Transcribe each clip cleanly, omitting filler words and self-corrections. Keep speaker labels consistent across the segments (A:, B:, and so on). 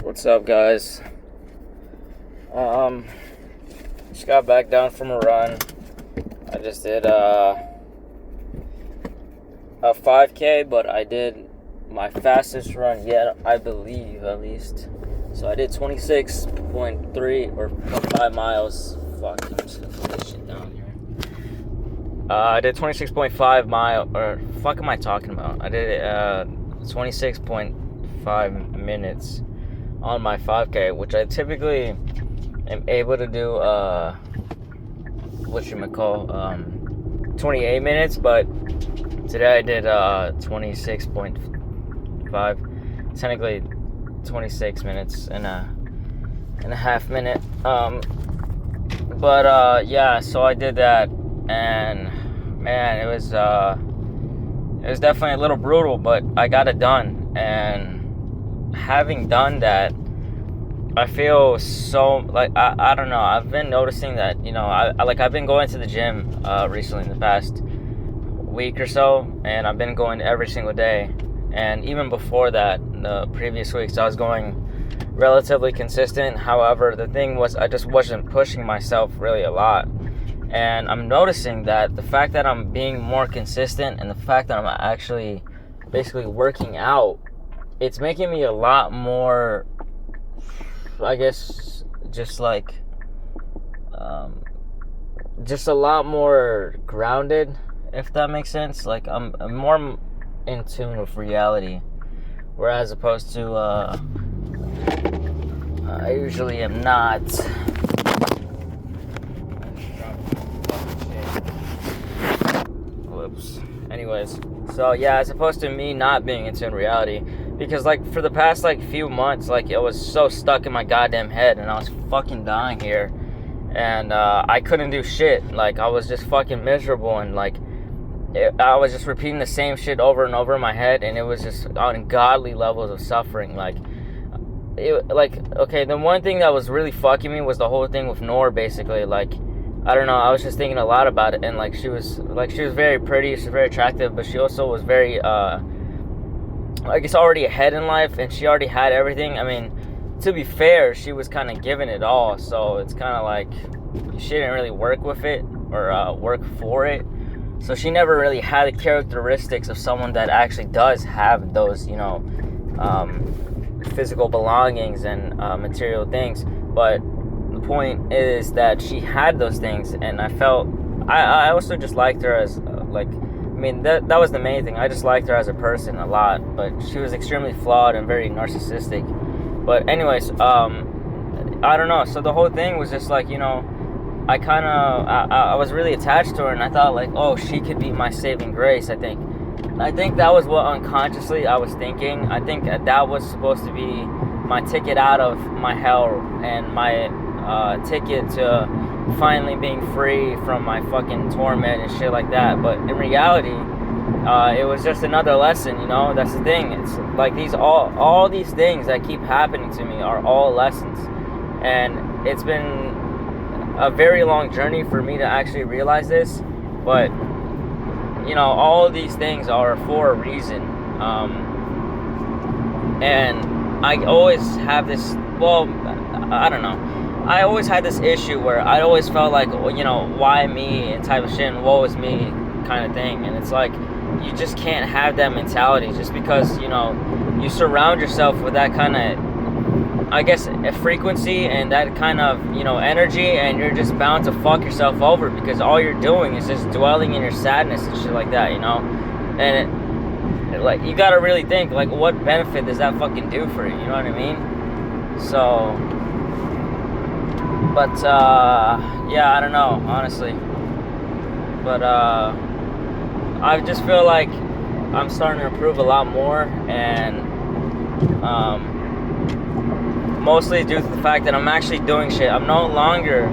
A: What's up, guys? Just got back down from a run. I just did a 5K, but I did my fastest run yet, I believe, at least. So I did 26.3 or 5 miles. Fuck, I'm just gonna put this shit down here. I did 26.5 mile, or fuck am I talking about? I did 26.5 minutes on my 5K, which I typically am able to do 28 minutes, but today I did 26.5, technically 26 minutes and a half minute. Yeah, so I did that, and man, it was definitely a little brutal, but I got it done. And having done that, I feel so, like, I don't know, I've been noticing that, you know, I've been going to the gym recently in the past week or so, and I've been going every single day. And even before that, the previous weeks, I was going relatively consistent. However, the thing was, I just wasn't pushing myself really a lot. And I'm noticing that the fact that I'm being more consistent and the fact that I'm actually basically working out, it's making me a lot more, I guess, just a lot more grounded, if that makes sense. Like, I'm more in tune with reality, whereas opposed to I usually am not. Whoops. Anyways, so yeah, as opposed to me not being in tune with reality, because like for the past like few months, like it was so stuck in my goddamn head, and I was fucking dying here, and I couldn't do shit. Like, I was just fucking miserable, and like I was just repeating the same shit over and over in my head, and it was just ungodly levels of suffering. Okay, the one thing that was really fucking me was the whole thing with Nor, basically. Like, I don't know, I was just thinking a lot about it, and she was very pretty, she was very attractive, but she also was very, I guess, already ahead in life, and she already had everything. I mean, to be fair, she was kind of giving it all, so it's kind of like, she didn't really work with it, or work for it. So she never really had the characteristics of someone that actually does have those, you know, physical belongings and material things. But the point is that she had those things, and I felt, I also just liked her as, that was the main thing. I just liked her as a person a lot, but she was extremely flawed and very narcissistic. But anyways, I don't know. So the whole thing was just like, you know, I was really attached to her, and I thought like, oh, she could be my saving grace. I think that was what unconsciously I was thinking. I think that was supposed to be my ticket out of my hell, and my ticket to finally being free from my fucking torment and shit like that. But in reality, it was just another lesson, you know. That's the thing. It's like all these things that keep happening to me are all lessons, and it's been a very long journey for me to actually realize this. But you know, all these things are for a reason, and I always have this, well, I don't know, I always had this issue where I always felt like, you know, why me, and type of shit, and woe is me kind of thing. And it's like, you just can't have that mentality just because, you know, you surround yourself with that kind of, I guess, a frequency and that kind of, you know, energy, and you're just bound to fuck yourself over, because all you're doing is just dwelling in your sadness and shit like that, you know. And like, you gotta really think, like, what benefit does that fucking do for you, you know what I mean? So, but yeah, I don't know, honestly, but I just feel like I'm starting to improve a lot more, and mostly due to the fact that I'm actually doing shit. I'm no longer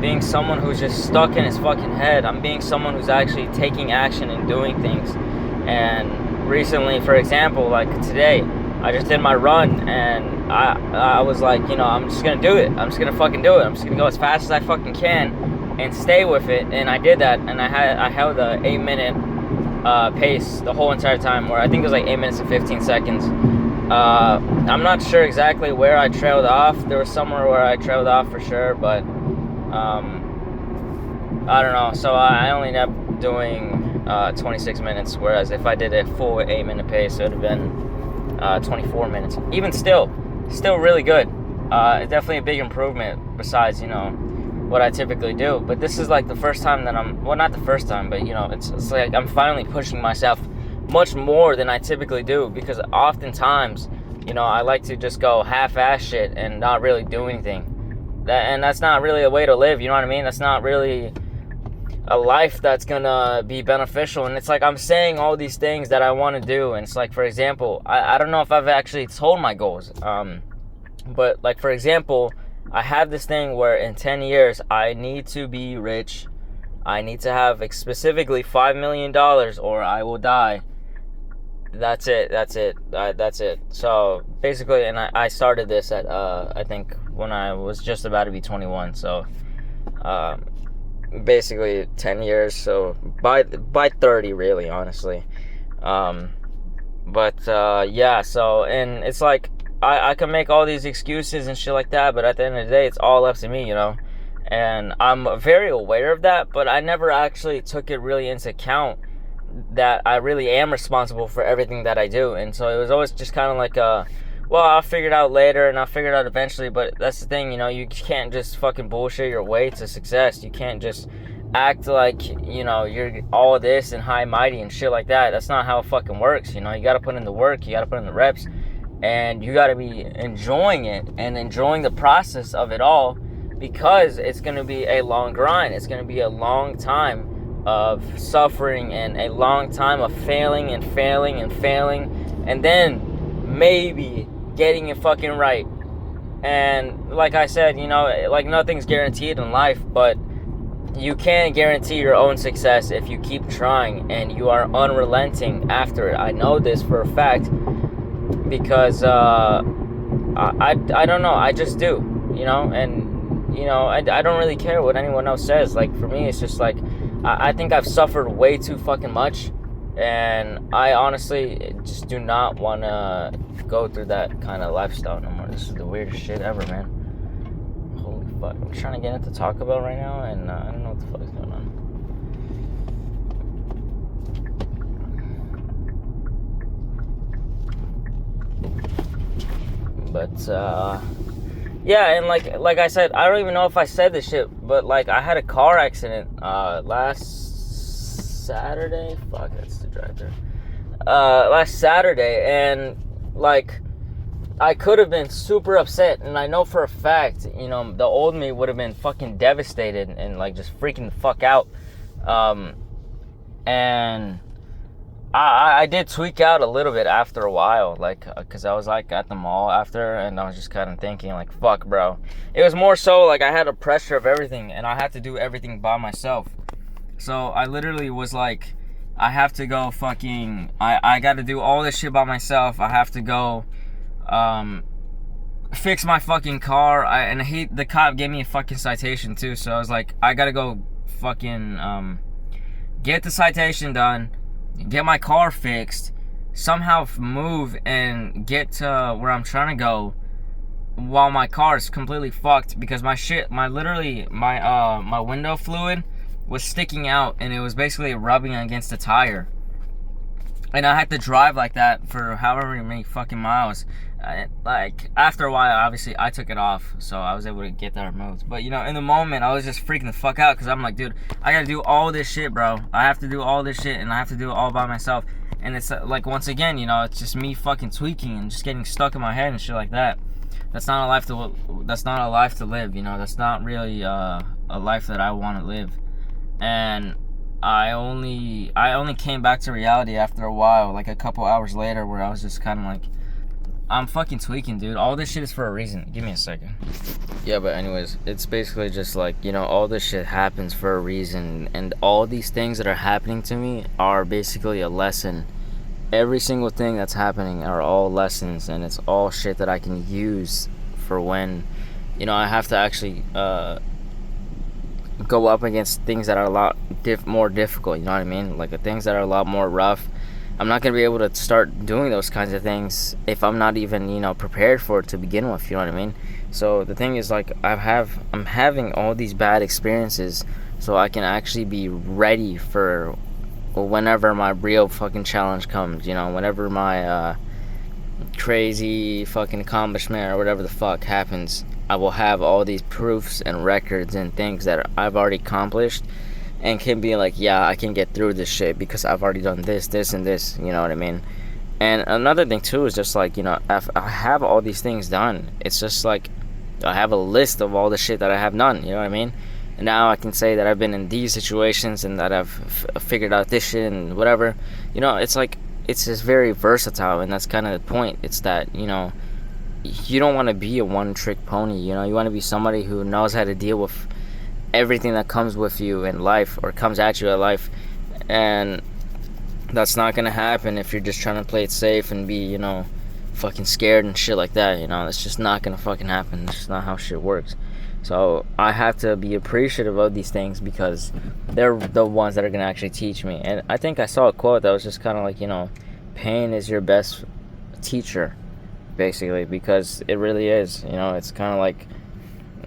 A: being someone who's just stuck in his fucking head. I'm being someone who's actually taking action and doing things. And recently, for example, like today, I just did my run, and I was like, you know, I'm just gonna do it. I'm just gonna fucking do it. I'm just gonna go as fast as I fucking can and stay with it. And I did that, and I held a 8-minute pace the whole entire time, where I think it was like 8 minutes and 15 seconds. I'm not sure exactly where I trailed off. There was somewhere where I trailed off for sure, but I don't know. So I only ended up doing 26 minutes, whereas if I did a full 8-minute pace, it would have been 24 minutes. Even still really good. Definitely a big improvement besides, what I typically do. But this is like the first time that not the first time, but it's like I'm finally pushing myself much more than I typically do, because oftentimes, I like to just go half-ass shit and not really do anything. And that's not really a way to live, you know what I mean? That's not really a life that's gonna be beneficial. And it's like I'm saying all these things that I want to do, and it's like, for example, I don't know if I've actually told my goals, but like, for example, I have this thing where in 10 years I need to be rich. I need to have specifically $5 million or I will die. That's it. So basically, and I started this at I think when I was just about to be 21. So basically 10 years. So by 30, really, honestly. Yeah. So, and it's like I can make all these excuses and shit like that, but at the end of the day, it's all up to me, And I'm very aware of that, but I never actually took it really into account that I really am responsible for everything that I do. And so it was always just kind of like well, I'll figure it out later, and I'll figure it out eventually. But that's the thing, you can't just fucking bullshit your way to success. You can't just act like, you're all this and high mighty and shit like that. That's not how it fucking works. You gotta put in the work, you gotta put in the reps, and you gotta be enjoying it and enjoying the process of it all, because it's gonna be a long grind. It's gonna be a long time of suffering and a long time of failing, and then maybe getting it fucking right. And like I said, like nothing's guaranteed in life, but you can guarantee your own success if you keep trying and you are unrelenting after it. I know this for a fact because I don't know, I just do, and I don't really care what anyone else says. Like, for me, it's just like I think I've suffered way too fucking much, and I honestly just do not want to go through that kind of lifestyle no more. This is the weirdest shit ever, man. Holy fuck. I'm trying to get it to talk about right now, and I don't know what the fuck is going on. But, yeah, and like I said, I don't even know if I said this shit, but like I had a car accident last Saturday. Fuck, that's the drive-through. Last Saturday, and like I could have been super upset, and I know for a fact, the old me would have been fucking devastated and like just freaking the fuck out. And I did tweak out a little bit after a while, like, because I was, like, at the mall after, and I was just kind of thinking, like, fuck, bro. It was more so, like, I had a pressure of everything, and I had to do everything by myself. So I literally was, like, I have to go fucking, I got to do all this shit by myself. I have to go, fix my fucking car, and the cop gave me a fucking citation, too, so I was like, I got to go fucking, get the citation done, get my car fixed, somehow move and get to where I'm trying to go while my car is completely fucked, because my window fluid was sticking out, and it was basically rubbing against the tire, and I had to drive like that for however many fucking miles. Like, after a while, obviously, I took it off, so I was able to get that removed. But, in the moment, I was just freaking the fuck out, because I'm like, dude, I gotta do all this shit, bro. I have to do all this shit, and I have to do it all by myself. And it's, like, once again, it's just me fucking tweaking and just getting stuck in my head and shit like that. That's not a life to live, That's not really a life that I want to live. And I only came back to reality after a while, like a couple hours later, where I was just kind of like, I'm fucking tweaking, dude. All this shit is for a reason. Give me a second. Yeah, but anyways, it's basically just like, all this shit happens for a reason, and all these things that are happening to me are basically a lesson. Every single thing that's happening are all lessons, and it's all shit that I can use for when, I have to actually go up against things that are a lot more difficult, you know what I mean? Like, things that are a lot more rough, I'm not gonna be able to start doing those kinds of things if I'm not even, you know, prepared for it to begin with. You know what I mean? So the thing is, like, I'm having all these bad experiences, so I can actually be ready for whenever my real fucking challenge comes. You know, whenever my crazy fucking accomplishment or whatever the fuck happens, I will have all these proofs and records and things that I've already accomplished, and can be like, yeah, I can get through this shit because I've already done this and this. You know what I mean? And another thing too is just like, you know, I have all these things done. It's just like I have a list of all the shit that I have done. You know what I mean? And now I can say that I've been in these situations and that I've figured out this shit and whatever. You know, it's like, it's just very versatile, and that's kind of the point. It's that, you know, you don't want to be a one-trick pony. You know, you want to be somebody who knows how to deal with everything that comes with you in life, or comes at you in life. And that's not gonna happen if you're just trying to play it safe and be, you know, fucking scared and shit like that. You know, that's just not gonna fucking happen. That's just not how shit works. So I have to be appreciative of these things because they're the ones that are gonna actually teach me. And I think I saw a quote that was just kind of like, you know, pain is your best teacher, basically, because it really is. You know, it's kind of like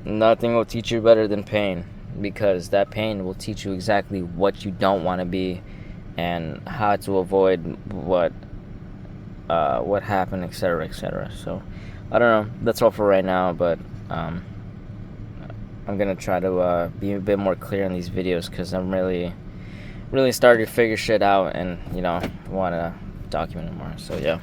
A: nothing will teach you better than pain, because that pain will teach you exactly what you don't want to be and how to avoid what happened, etc., etc. So I don't know, that's all for right now, but I'm gonna try to be a bit more clear in these videos, because I'm really starting to figure shit out, and, you know, want to document it more. So yeah.